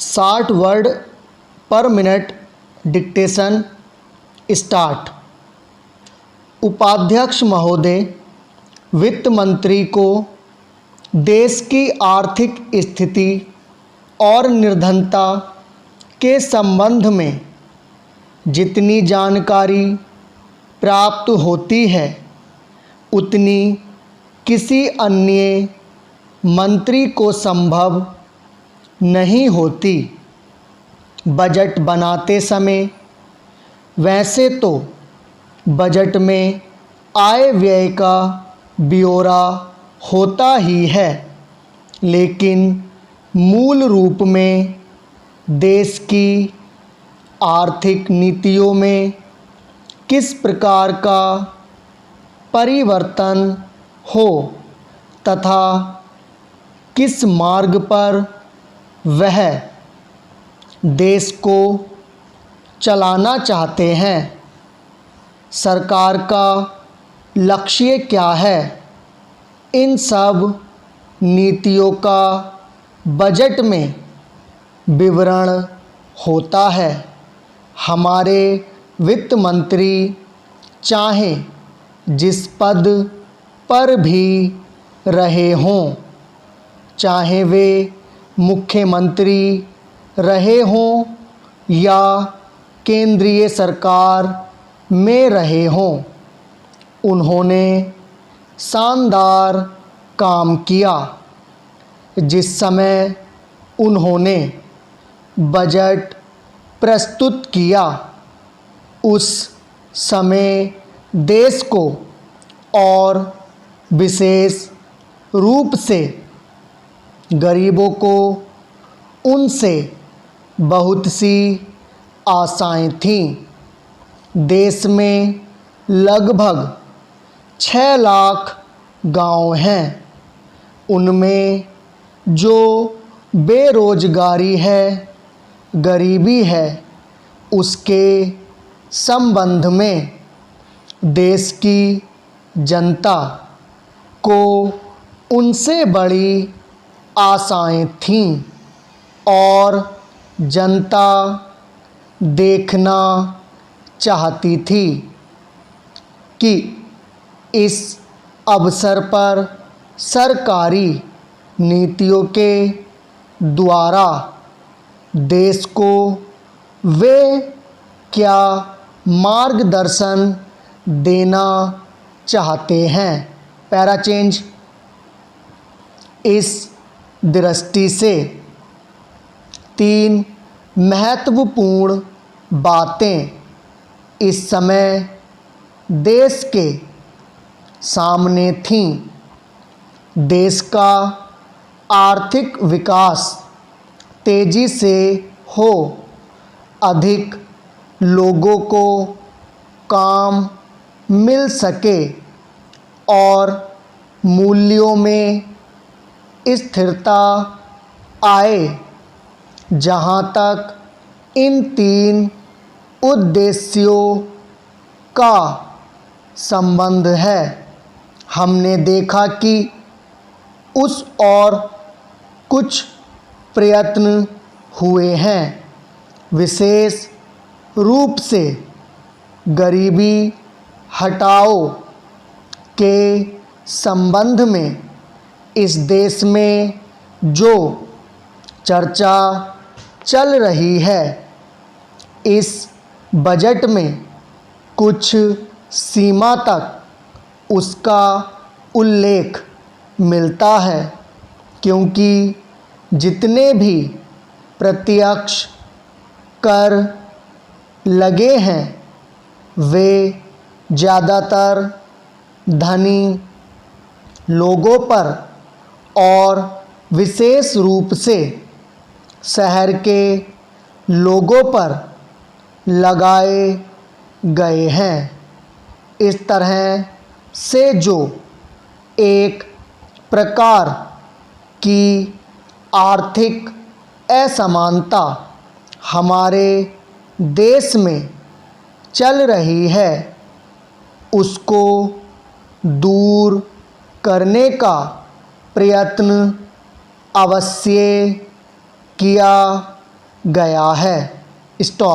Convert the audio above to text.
60 word पर minute dictation start. उपाध्यक्ष महोदय, वित्त मंत्री को देश की आर्थिक स्थिति और निर्धनता के संबंध में जितनी जानकारी प्राप्त होती है उतनी किसी अन्य मंत्री को संभव नहीं होती। बजट बनाते समय वैसे तो बजट में आय व्यय का ब्यौरा होता ही है, लेकिन मूल रूप में देश की आर्थिक नीतियों में किस प्रकार का परिवर्तन हो तथा किस मार्ग पर वह देश को चलाना चाहते हैं, सरकार का लक्ष्य क्या है, इन सब नीतियों का बजट में विवरण होता है। हमारे वित्त मंत्री चाहे जिस पद पर भी रहे हों, चाहे वे मुख्यमंत्री रहे हों या केंद्रीय सरकार में रहे हों, उन्होंने शानदार काम किया। जिस समय उन्होंने बजट प्रस्तुत किया उस समय देश को और विशेष रूप से गरीबों को उनसे बहुत सी आशाएं थीं। देश में लगभग 6 लाख गांव हैं। उनमें जो बेरोजगारी है, गरीबी है, उसके संबंध में देश की जनता को उनसे बड़ी आशाएं थीं और जनता देखना चाहती थी कि इस अवसर पर सरकारी नीतियों के द्वारा देश को वे क्या मार्गदर्शन देना चाहते हैं। Para change. इस दृष्टि से 3 महत्वपूर्ण बातें इस समय देश के सामने थीं। देश का आर्थिक विकास तेजी से हो, अधिक लोगों को काम मिल सके और मूल्यों में स्थिरता आए। जहाँ तक इन 3 उद्देश्यों का संबंध है, हमने देखा कि उस और कुछ प्रयत्न हुए हैं। विशेष रूप से गरीबी हटाओ के संबंध में इस देश में जो चर्चा चल रही है, इस बजट में कुछ सीमा तक उसका उल्लेख मिलता है, क्योंकि जितने भी प्रत्यक्ष कर लगे हैं वे ज़्यादातर धनी लोगों पर और विशेष रूप से शहर के लोगों पर लगाए गए हैं। इस तरह से जो एक प्रकार की आर्थिक असमानता हमारे देश में चल रही है, उसको दूर करने का प्रयत्न अवश्य किया गया है। स्टॉप।